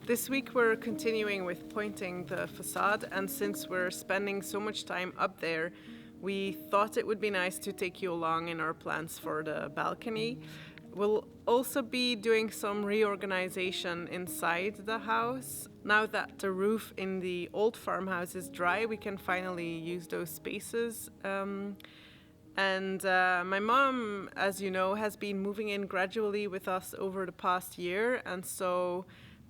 This week we're continuing with pointing the facade, and since we're spending so much time up there, we thought it would be nice to take you along in our plans for the balcony. We'll also be doing some reorganization inside the house. Now that the roof in the old farmhouse is dry, we can finally use those spaces. My mom, as you know, has been moving in gradually with us over the past year, and so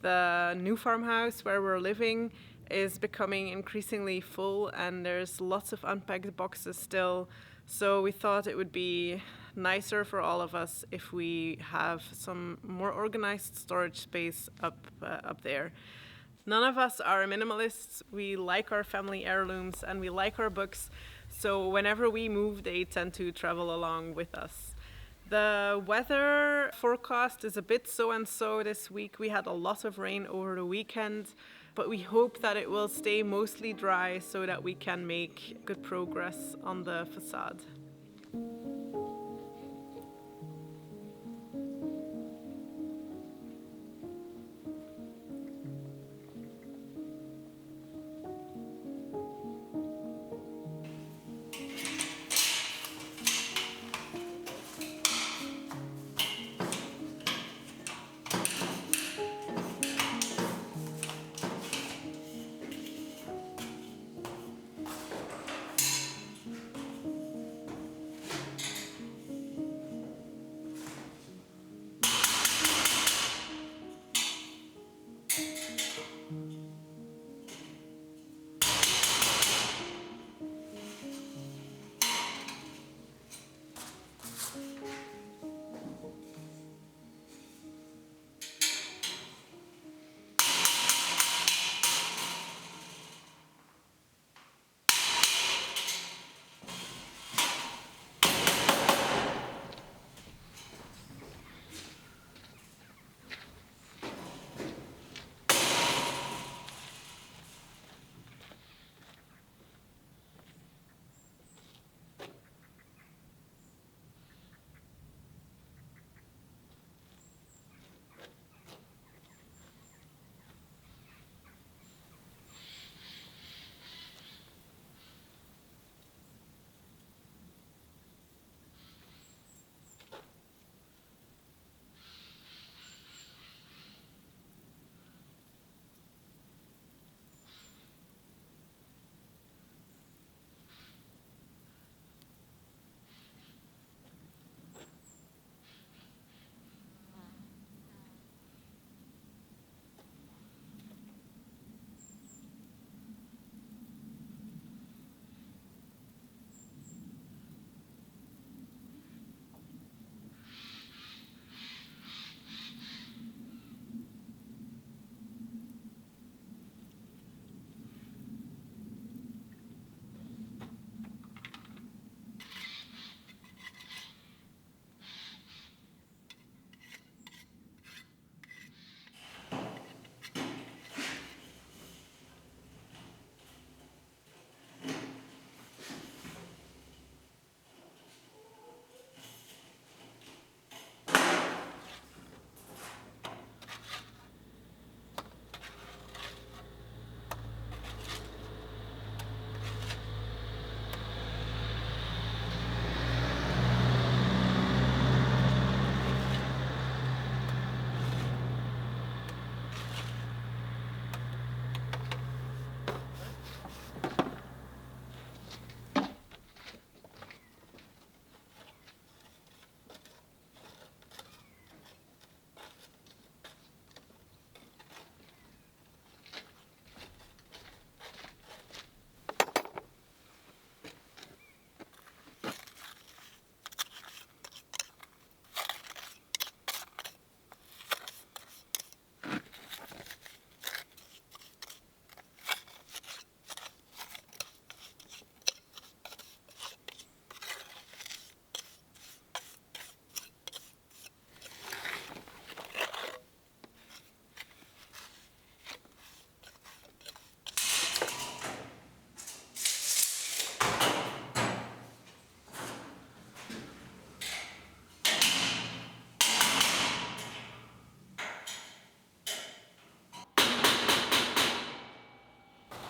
the new farmhouse where we're living is becoming increasingly full, and there's lots of unpacked boxes still. So we thought it would be nicer for all of us if we have some more organized storage space up there. None of us are minimalists. We like our family heirlooms and we like our books. So whenever we move, they tend to travel along with us. The weather forecast is a bit so and so this week. We had a lot of rain over the weekend, but we hope that it will stay mostly dry so that we can make good progress on the facade.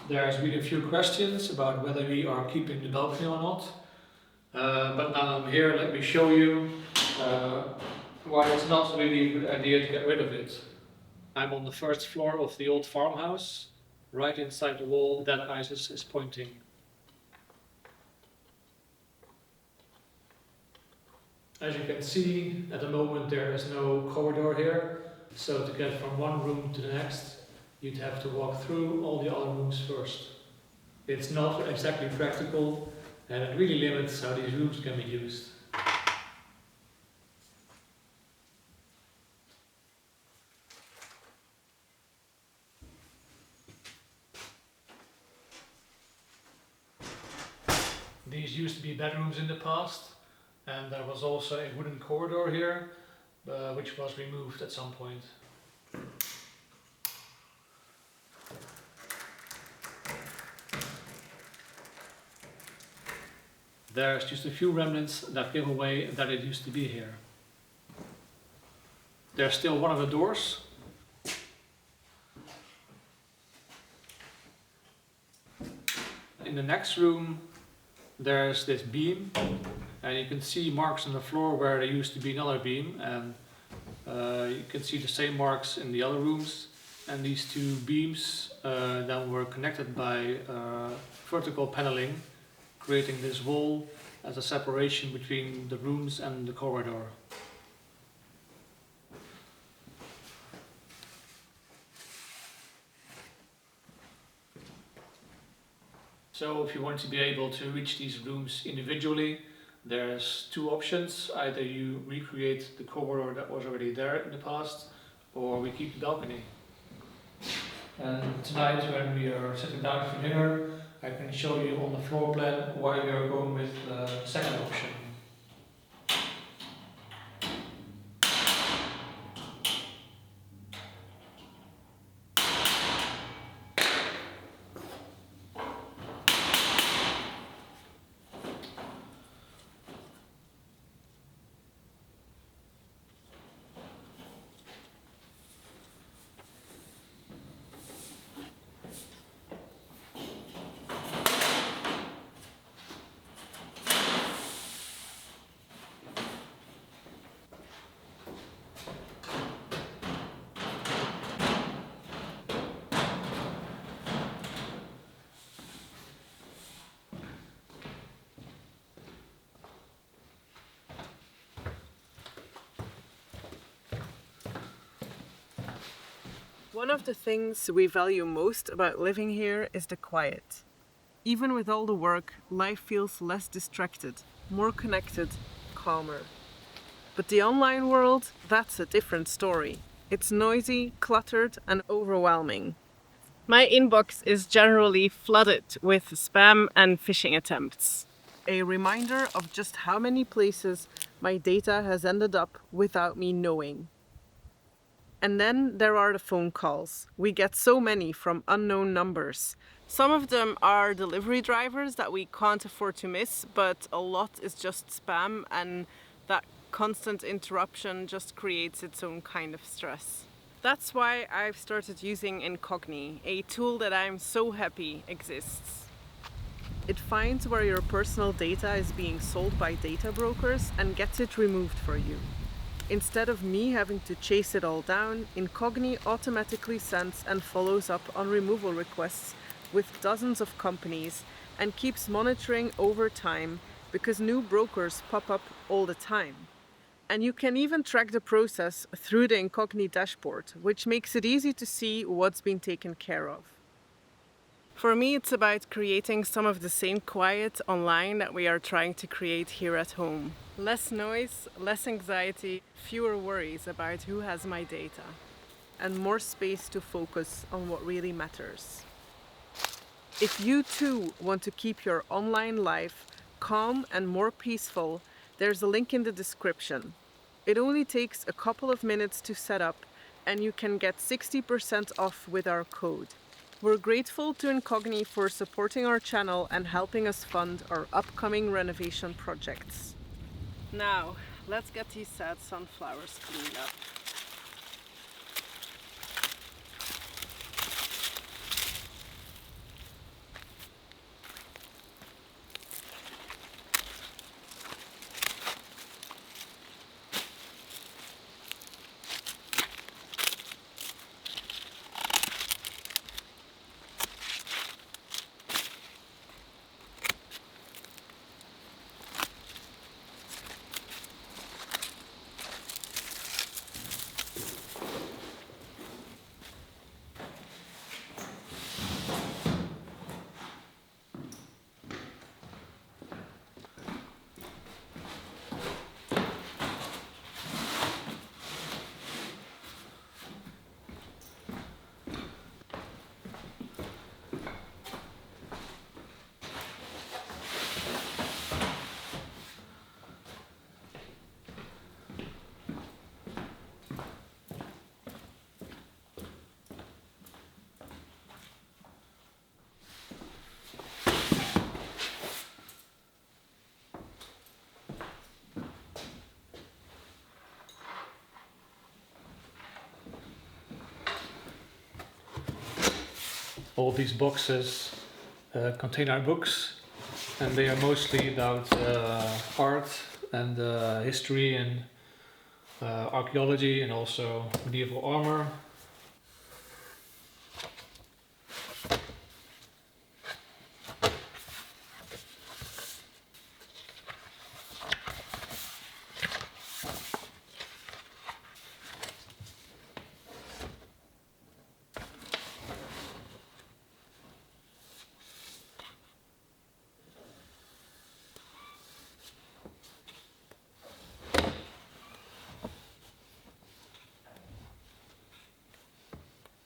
There's been a few questions about whether we are keeping the balcony or not. But now I'm here, let me show you why it's not really a good idea to get rid of it. I'm on the first floor of the old farmhouse, right inside the wall that Isis is pointing. As you can see, at the moment there is no corridor here, so to get from one room to the next, you'd have to walk through all the other rooms first. It's not exactly practical, and it really limits how these rooms can be used. These used to be bedrooms in the past, and there was also a wooden corridor here, which was removed at some point. There's just a few remnants that give away that it used to be here. There's still one of the doors. In the next room there's this beam, and you can see marks on the floor where there used to be another beam, and you can see the same marks in the other rooms. And these two beams then were connected by vertical paneling, creating this wall as a separation between the rooms and the corridor. So if you want to be able to reach these rooms individually, there's two options. Either you recreate the corridor that was already there in the past, or we keep the balcony. And tonight, when we are sitting down for dinner, I can show you on the floor plan why we are going with the second option. One of the things we value most about living here is the quiet. Even with all the work, life feels less distracted, more connected, calmer. But the online world, that's a different story. It's noisy, cluttered, and overwhelming. My inbox is generally flooded with spam and phishing attempts. A reminder of just how many places my data has ended up without me knowing. And then there are the phone calls. We get so many from unknown numbers. Some of them are delivery drivers that we can't afford to miss, but a lot is just spam, and that constant interruption just creates its own kind of stress. That's why I've started using Incogni, a tool that I'm so happy exists. It finds where your personal data is being sold by data brokers and gets it removed for you. Instead of me having to chase it all down, Incogni automatically sends and follows up on removal requests with dozens of companies and keeps monitoring over time because new brokers pop up all the time. And you can even track the process through the Incogni dashboard, which makes it easy to see what's been taken care of. For me, it's about creating some of the same quiet online that we are trying to create here at home. Less noise, less anxiety, fewer worries about who has my data, and more space to focus on what really matters. If you too want to keep your online life calm and more peaceful, there's a link in the description. It only takes a couple of minutes to set up, and you can get 60% off with our code. We're grateful to Incogni for supporting our channel and helping us fund our upcoming renovation projects. Now, let's get these sad sunflowers cleaned up. all these boxes contain our books, and they are mostly about art and history and archaeology and also medieval armor.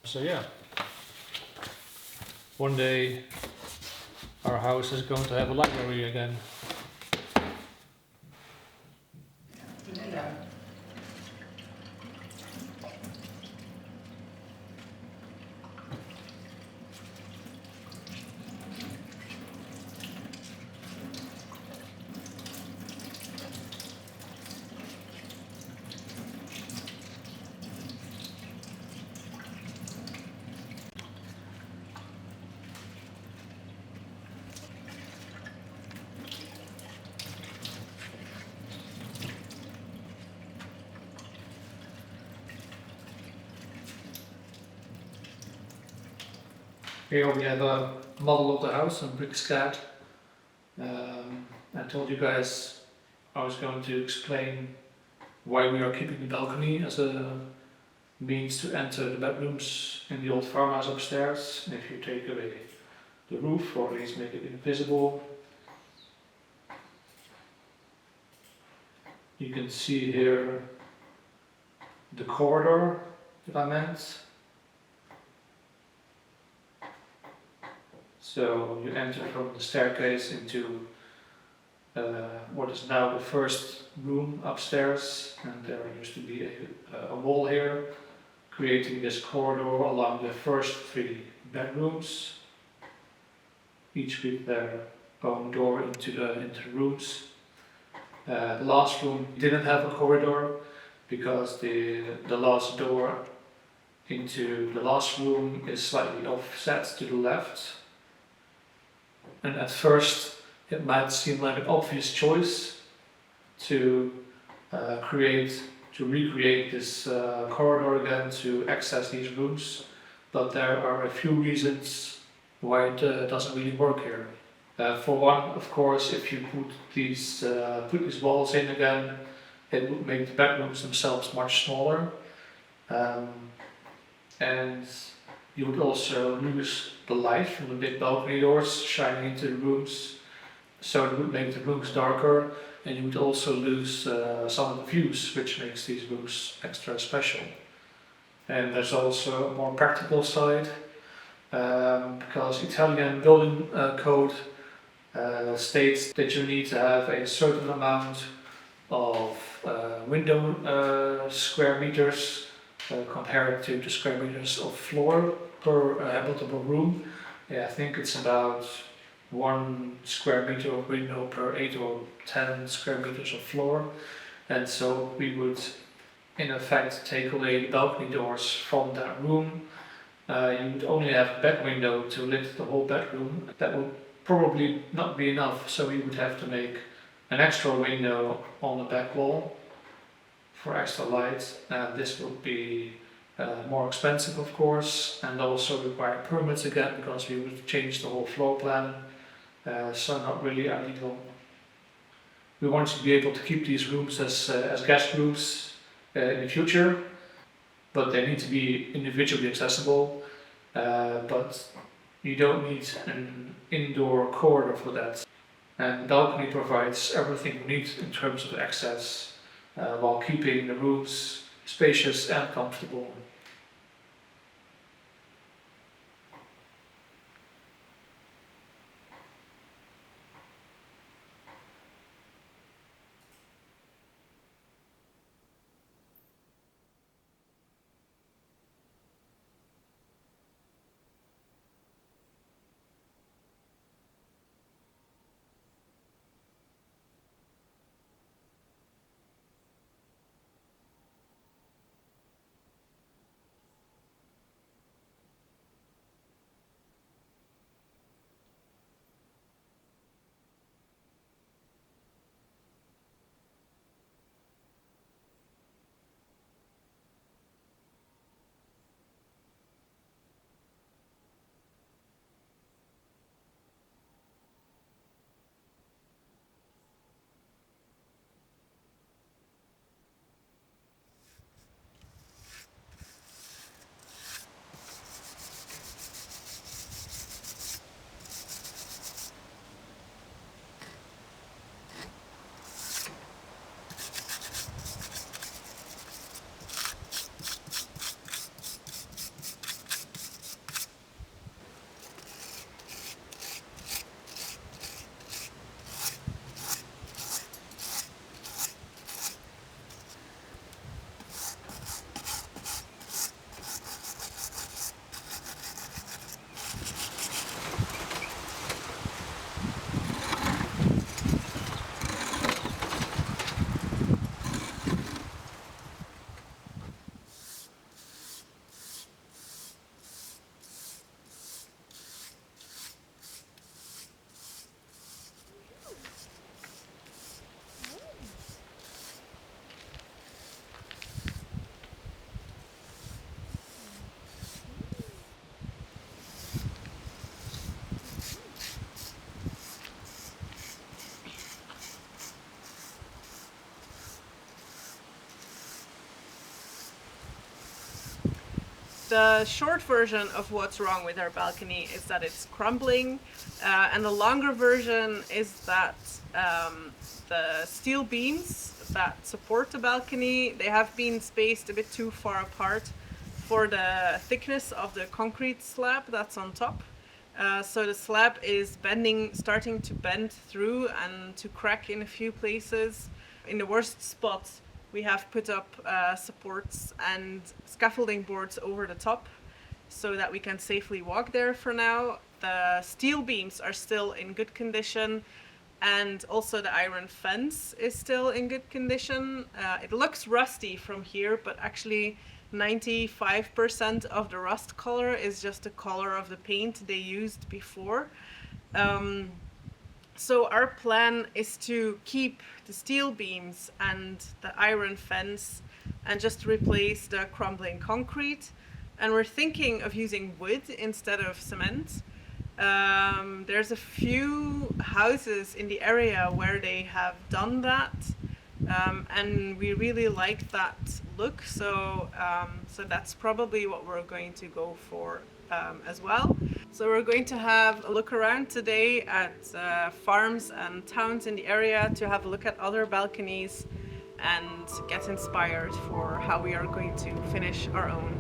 So yeah, one day our house is going to have a library again. Here we have a model of the house on Facade. I told you guys I was going to explain why we are keeping the balcony as a means to enter the bedrooms in the old farmhouse upstairs. And if you take away the roof, or at least make it invisible, you can see here the corridor that I meant. So you enter from the staircase into what is now the first room upstairs, and there used to be a wall here, creating this corridor along the first 3 bedrooms, each with their own door into the rooms. The last room didn't have a corridor because the last door into the last room is slightly offset to the left. And at first it might seem like an obvious choice to recreate this corridor again to access these rooms, but there are a few reasons why it doesn't really work here. For one, of course, if you put these walls in again, it would make the bedrooms themselves much smaller, and you would also lose the light from the big balcony doors shining into the rooms, so it would make the rooms darker, and you would also lose some of the views, which makes these rooms extra special. And there's also a more practical side, because Italian building code states that you need to have a certain amount of window square meters compared to the square meters of floor per habitable room. Yeah, I think it's about 1 square meter of window per 8 or 10 square meters of floor. And so we would in effect take away the balcony doors from that room. You would only have a back window to lit the whole bedroom. That would probably not be enough, so we would have to make an extra window on the back wall for extra light. This would be more expensive, of course, and also require permits again because we would change the whole floor plan. So not really ideal. We want to be able to keep these rooms as guest rooms in the future, but they need to be individually accessible. But you don't need an indoor corridor for that. And the balcony provides everything you need in terms of access, while keeping the rooms spacious and comfortable. The short version of what's wrong with our balcony is that it's crumbling, and the longer version is that the steel beams that support the balcony, they have been spaced a bit too far apart for the thickness of the concrete slab that's on top. So the slab is starting to bend through and to crack in a few places. In the worst spots, we have put up supports and scaffolding boards over the top so that we can safely walk there for now. The steel beams are still in good condition, and also the iron fence is still in good condition. It looks rusty from here, but actually 95% of the rust color is just the color of the paint they used before. So our plan is to keep the steel beams and the iron fence and just replace the crumbling concrete. And we're thinking of using wood instead of cement. There's a few houses in the area where they have done that. And we really like that look, so that's probably what we're going to go for as well. So we're going to have a look around today at farms and towns in the area to have a look at other balconies and get inspired for how we are going to finish our own.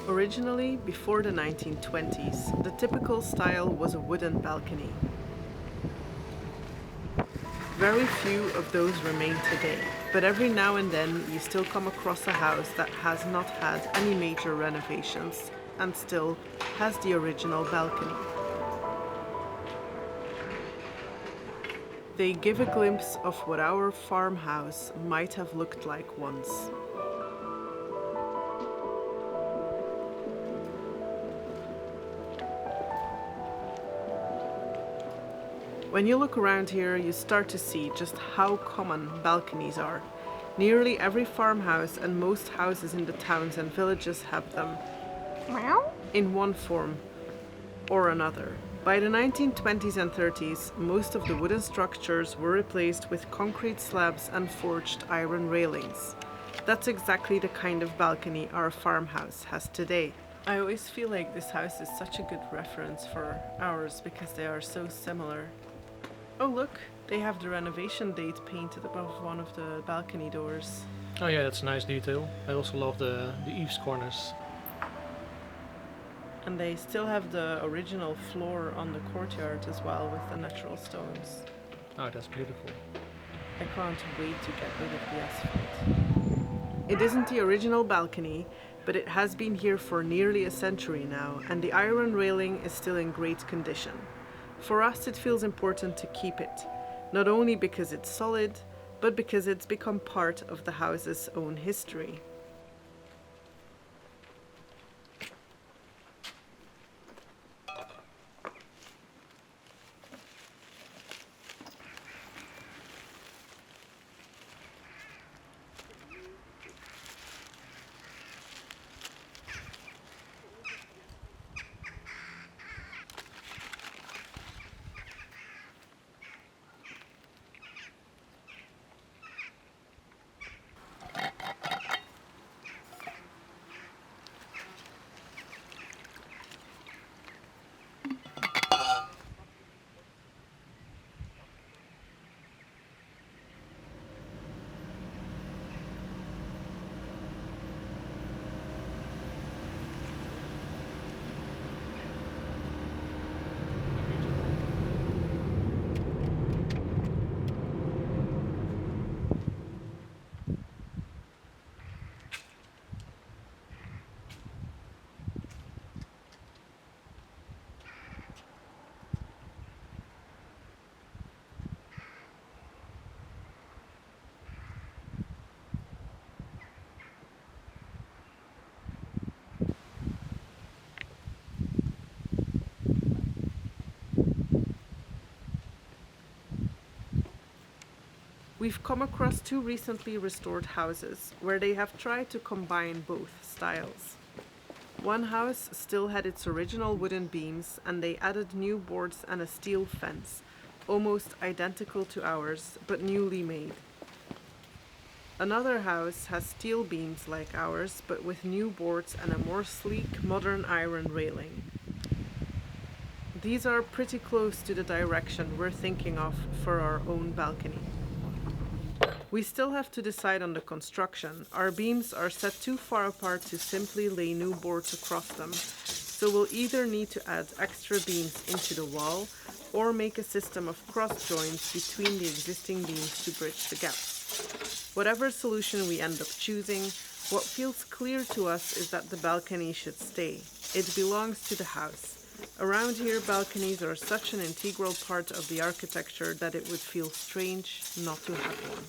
Originally, before the 1920s, the typical style was a wooden balcony. Very few of those remain today, but every now and then you still come across a house that has not had any major renovations and still has the original balcony. They give a glimpse of what our farmhouse might have looked like once. When you look around here, you start to see just how common balconies are. Nearly every farmhouse and most houses in the towns and villages have them in one form or another. By the 1920s and 30s, most of the wooden structures were replaced with concrete slabs and forged iron railings. That's exactly the kind of balcony our farmhouse has today. I always feel like this house is such a good reference for ours because they are so similar. Oh look, they have the renovation date painted above one of the balcony doors. Oh yeah, that's a nice detail. I also love the eaves corners. And they still have the original floor on the courtyard as well with the natural stones. Oh, that's beautiful. I can't wait to get rid of the asphalt. It isn't the original balcony, but it has been here for nearly a century now, and the iron railing is still in great condition. For us, it feels important to keep it, not only because it's solid, but because it's become part of the house's own history. We've come across two recently restored houses where they have tried to combine both styles. One house still had its original wooden beams and they added new boards and a steel fence, almost identical to ours, but newly made. Another house has steel beams like ours, but with new boards and a more sleek, modern iron railing. These are pretty close to the direction we're thinking of for our own balcony. We still have to decide on the construction. Our beams are set too far apart to simply lay new boards across them, so we'll either need to add extra beams into the wall or make a system of cross joints between the existing beams to bridge the gaps. Whatever solution we end up choosing, what feels clear to us is that the balcony should stay. It belongs to the house. Around here, balconies are such an integral part of the architecture that it would feel strange not to have one.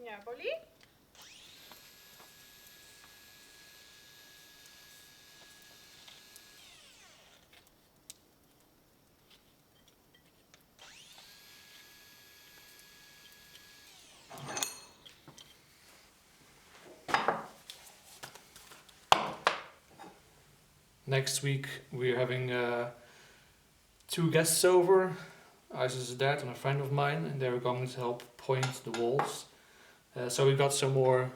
Ja, Polly? Next week we're having two guests over. Isis' dad and a friend of mine, and they're going to help point the walls. So we got some more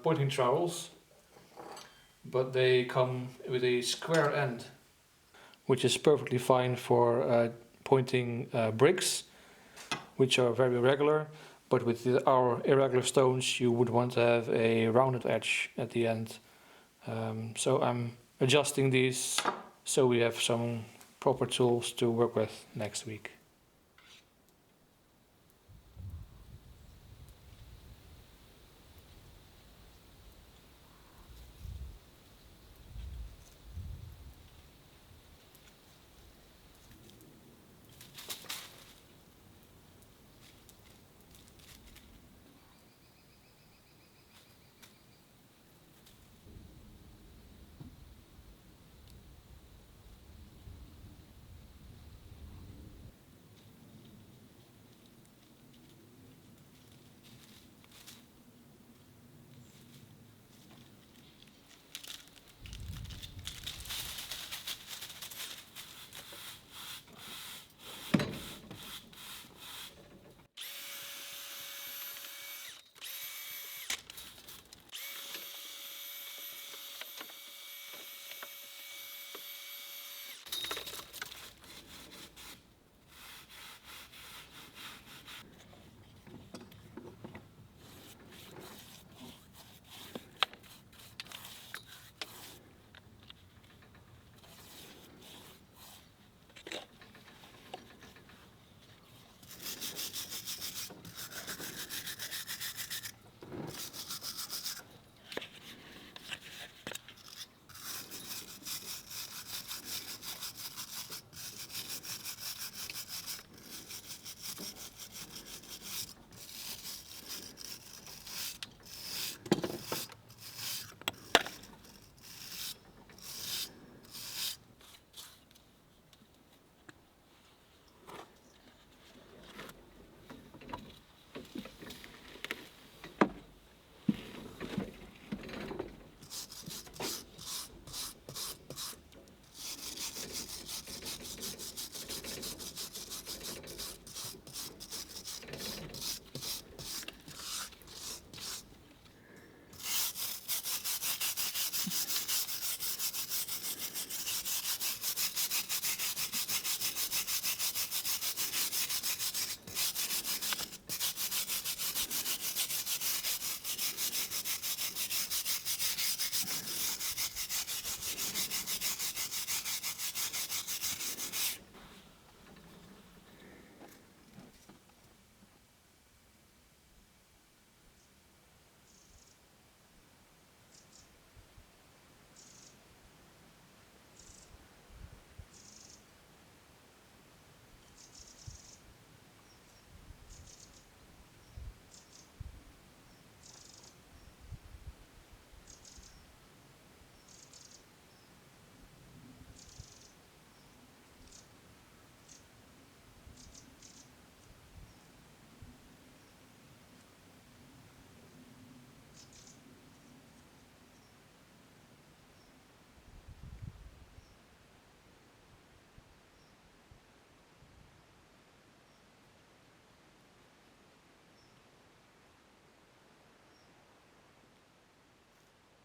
pointing trowels, but they come with a square end, which is perfectly fine for pointing bricks, which are very regular. But with our irregular stones, you would want to have a rounded edge at the end. So I'm adjusting these so we have some proper tools to work with next week.